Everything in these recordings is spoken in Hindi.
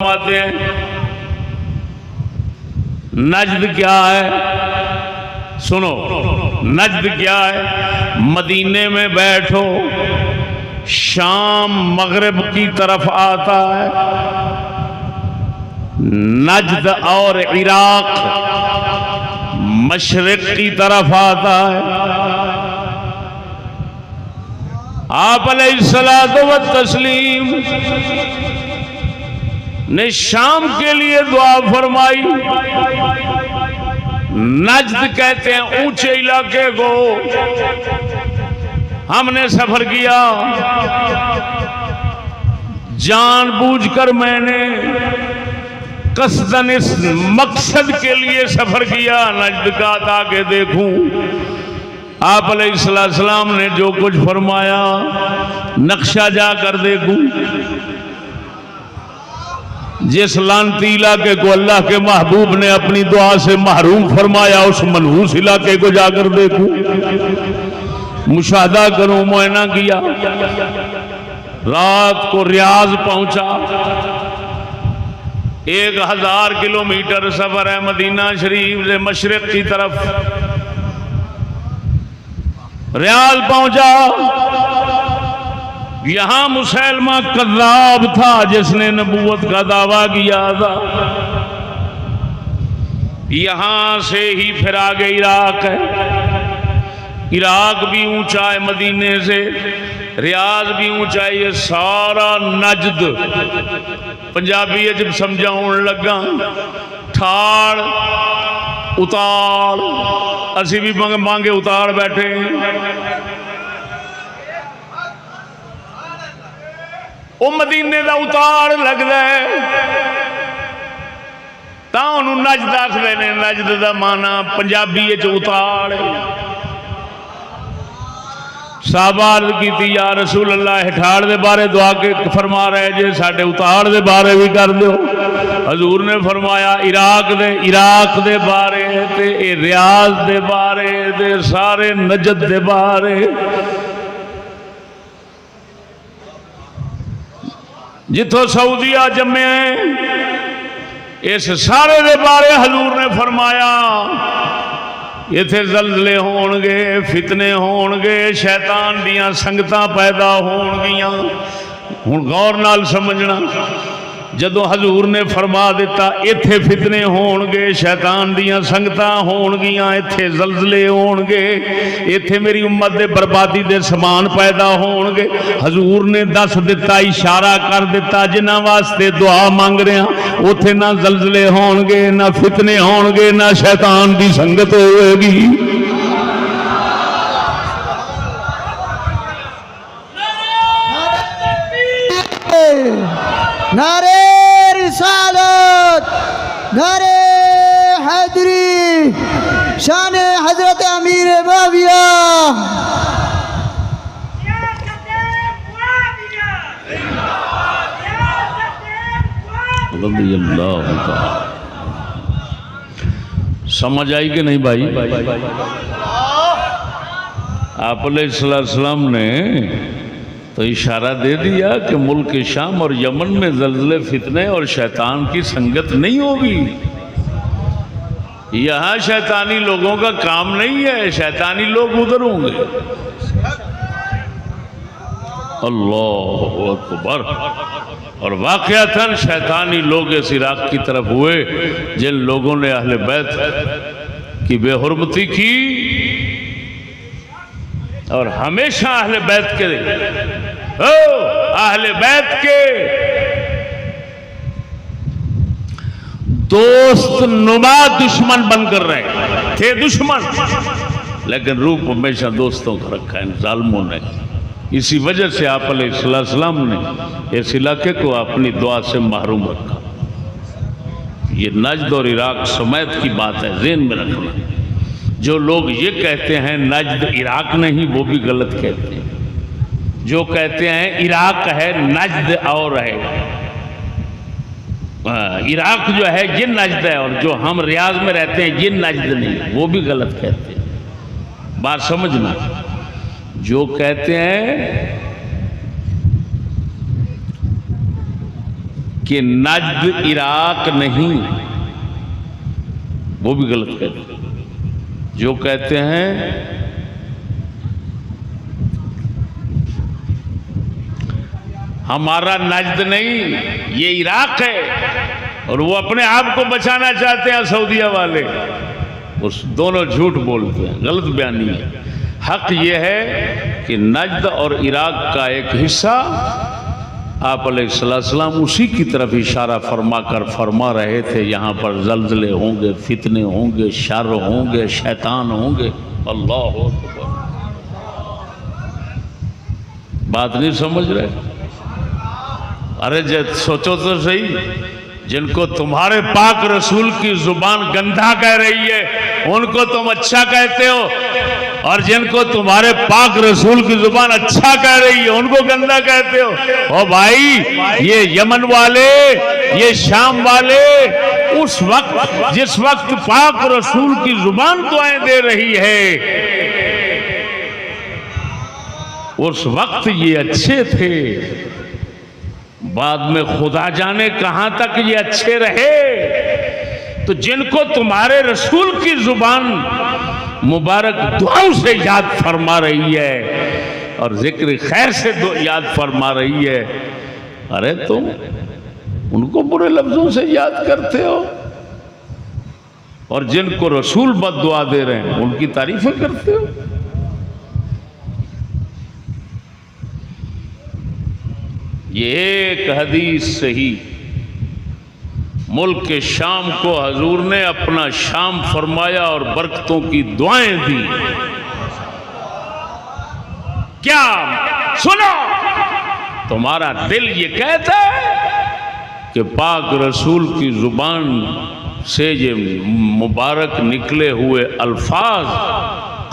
फरमाते हैं नजद क्या है? सुनो, नजद क्या है? मदीने में बैठो, शाम मगरिब की तरफ आता है। नजद और इराक मशरिक की तरफ आता है। आप अलैहिस्सलातु व तस्लीम ने शाम के लिए दुआ फरमाई। नजद कहते हैं ऊंचे इलाके को। हमने सफर किया, जानबूझकर मैंने कसदन इस मकसद के लिए सफर किया नजद का, ताकि देखूं आप अलैहिस्सलाम ने जो कुछ फरमाया, नक्शा जाकर देखूं। जिस लानती इलाके को अल्लाह के महबूब ने अपनी दुआ से महरूम फरमाया, उस मनहूस इलाके को जाकर देखूं, मुशाहदा करूं। मुआयना किया। रात को रियाज पहुंचा। 1000 किलोमीटर सफर है मदीना शरीफ से मशरिक की तरफ। रियाज पहुंचा। यहां मुसैलमा कज़्ज़ाब था जिसने नबूवत का दावा किया था। यहां से ही फिर आगे इराक है। इराक भी ऊंचा है मदीने से, रियाज भी ऊंचा है। ये सारा नजद पंजाबी जब समझाउन लगा, ठाड़ उतार, असी भी मांगे उतार बैठे। वो मदीने का उतार लगता है, तां नजद आखदे ने। नजद का माना पंजाबी उतार। साहबार की या रसूल अल्लाह ठाड़ दे बारे दुआ के फरमा रहे जे, साडे उतार दे बारे भी कर दो। हजूर ने फरमाया इराक दे बारे ते रियाज दे बारे ते सारे नजद दे बारे। जिथों सऊदीया जमे इस सारे दे बारे हजूर ने फरमाया इथे जलजले होणगे, फितने होणगे, शैतान दियां संगतां पैदा होणगियां। हुण गौर नाल समझना, जदों हजूर ने फरमा दिता इथे फितने होणगे, शैतान दियां संगतां होणगियां, इथे जलजले होणगे, इथे मेरी उम्मत दे बर्बादी दे समान पैदा होणगे। हजूर ने दस दिता, इशारा कर दिता, जिन्हां वास्ते दुआ मंग रहे हैं उथे ना जलजले होणगे, ना फितने होणगे, ना शैतान दी संगत होएगी। नारे रिसालत, नारे हैदरी, शान हजरत अमीर मुआविया। समझ आई कि नहीं भाई? आप अलैहिस्सलाम ने तो इशारा दे दिया कि मुल्क शाम और यमन में जलजले, फितने और शैतान की संगत नहीं होगी। यहाँ शैतानी लोगों का काम नहीं है, शैतानी लोग उधर होंगे। अल्लाह अकबर। और वाक़यातन शैतानी लोग इस इराक की तरफ हुए जिन लोगों ने अहले बैत की बेहुरमती की। और हमेशा अहले बैत के दोस्त नुमा दुश्मन बनकर रहे थे। दुश्मन, लेकिन रूप हमेशा दोस्तों का रखा है इन जालिमों ने। इसी वजह से आप अलैहिस्सलाम ने इस इलाके को अपनी दुआ से महरूम रखा। ये नजद और इराक समेत की बात है, ज़हन में रखना। जो लोग ये कहते हैं नजद इराक नहीं, वो भी गलत कहते हैं। जो कहते हैं इराक है नजद और है, इराक जो है ये नजद है, और जो हम रियाज में रहते हैं ये नजद नहीं, वो भी गलत कहते हैं। बात समझना। जो कहते हैं कि नज्द इराक नहीं, वो भी गलत कहते हैं। जो कहते हैं हमारा नज्द नहीं, ये इराक है, और वो अपने आप को बचाना चाहते हैं सऊदीया वाले, उस दोनों झूठ बोलते हैं, गलत बयानी है। हक ये है कि नज्द और इराक का एक हिस्सा आप अलैहिस्सलाम उसी की तरफ इशारा फरमा रहे थे, यहाँ पर जल्जले होंगे, फितने होंगे, शर होंगे, शैतान होंगे। अल्लाह अकबर। बात नहीं समझ रहे? अरे सोचो तो सही, जिनको तुम्हारे पाक रसूल की जुबान गंदा कह रही है उनको तुम अच्छा कहते हो, और जिनको तुम्हारे पाक रसूल की जुबान अच्छा कह रही है उनको गंदा कहते हो। ओ भाई, ये यमन वाले, ये शाम वाले, उस वक्त जिस वक्त पाक रसूल की जुबान दुआएं दे रही है, उस वक्त ये अच्छे थे। बाद में खुदा जाने कहां तक ये अच्छे रहे। तो जिनको तुम्हारे रसूल की जुबान मुबारक दुआओं से याद फरमा रही है और जिक्र खैर से याद फरमा रही है, अरे तुम उनको बुरे लफ्जों से याद करते हो, और जिनको रसूल बद्दुआ दे रहे हैं उनकी तारीफें करते हो। ये एक हदीस सही, मुल्क के शाम को हजूर ने अपना शाम फरमाया और बरकतों की दुआएं दी। क्या सुनो, तुम्हारा दिल ये कहता है कि पाक रसूल की जुबान से ये मुबारक निकले हुए अल्फाज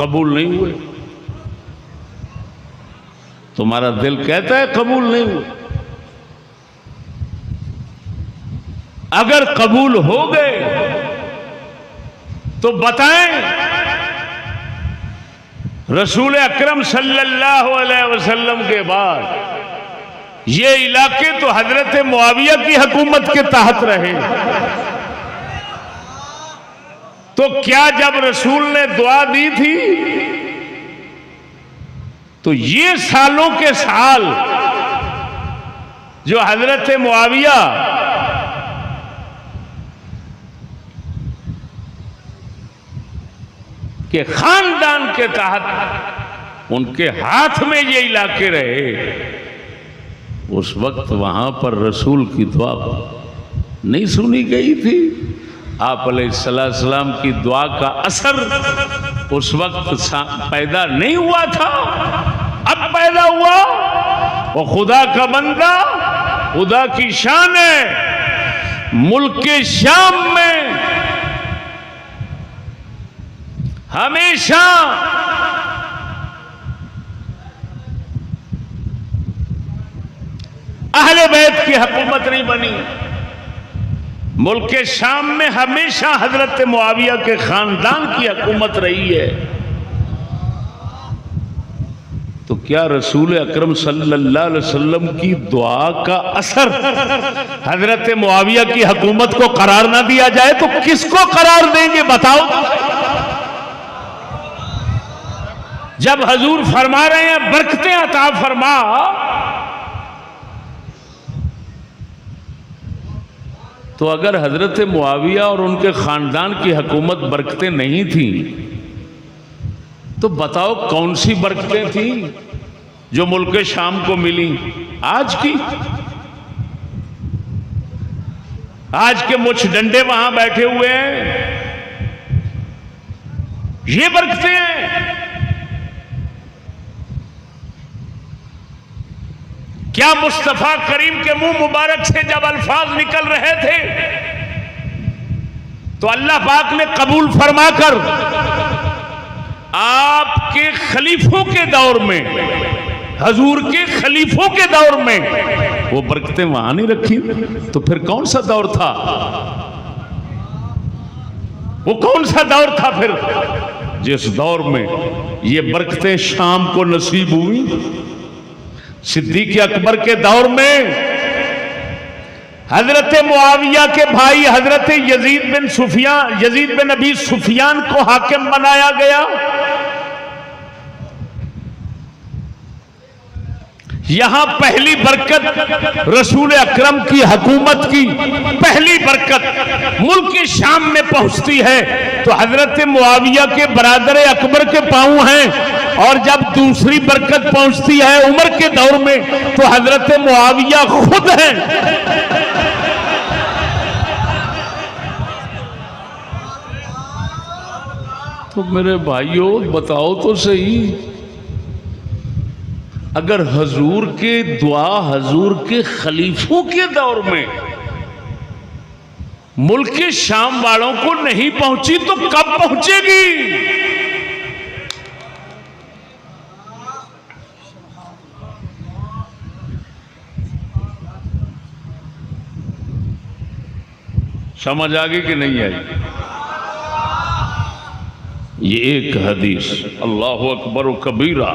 कबूल नहीं हुए। तुम्हारा दिल कहता है कबूल नहीं हुए। अगर कबूल हो गए तो बताएं, रसूल अकरम सल्लल्लाहु अलैहि वसल्लम के बाद ये इलाके तो हजरत मुआविया की हुकूमत के तहत रहे, तो क्या जब रसूल ने दुआ दी थी तो ये सालों के साल जो हजरत मुआविया के खानदान के तहत उनके हाथ में ये इलाके रहे, उस वक्त वहां पर रसूल की दुआ नहीं सुनी गई थी। आप अलैहिस्सलाम की दुआ का असर उस वक्त पैदा नहीं हुआ था, अब पैदा हुआ। वो खुदा का बंदा, खुदा की शान है। मुल्क के शाम में हमेशा अहले बैत की हुकूमत नहीं बनी। मुल्क के शाम में हमेशा हजरत मुआविया के खानदान की हुकूमत रही है। तो क्या रसूल अकरम सल्लल्लाहु अलैहि वसल्लम की दुआ का असर हजरत मुआविया की हुकूमत को करार ना दिया जाए तो किसको करार देंगे बताओ? जब हजूर फरमा रहे हैं बरकतें अता फरमा, तो अगर हजरत मुआविया और उनके खानदान की हुकूमत बरकतें नहीं थी तो बताओ कौन सी बरकतें थी जो मुल्क शाम को मिली? आज की, आज के मुछ डंडे वहां बैठे हुए हैं, ये बरकतें हैं। क्या मुस्तफा करीम के मुंह मुबारक से जब अल्फाज निकल रहे थे तो अल्लाह पाक ने कबूल फरमाकर आपके खलीफों के दौर में, हजूर के खलीफों के दौर में वो बरकतें वहां नहीं रखी? तो फिर कौन सा दौर था? वो कौन सा दौर था फिर जिस दौर में ये बरकतें शाम को नसीब हुई? सिद्दीक़ अकबर के दौर में हजरत मुआविया के भाई हजरत यजीद बिन अबी सुफियान को हाकिम बनाया गया। यहां पहली बरकत रसूल अकरम की हुकूमत की पहली बरकत मुल्क शाम में पहुंचती है तो हजरत मुआविया के बरादर अकबर के पांव हैं, और जब दूसरी बरकत पहुंचती है उमर के दौर में तो हजरत मुआविया खुद हैं। तो मेरे भाइयों बताओ तो सही, अगर हजूर के दुआ हजूर के खलीफों के दौर में मुल्क शाम वालों को नहीं पहुंची तो कब पहुंचेगी? समझ आ गई कि नहीं आई? ये एक हदीस, अल्लाहु अकबर कबीरा।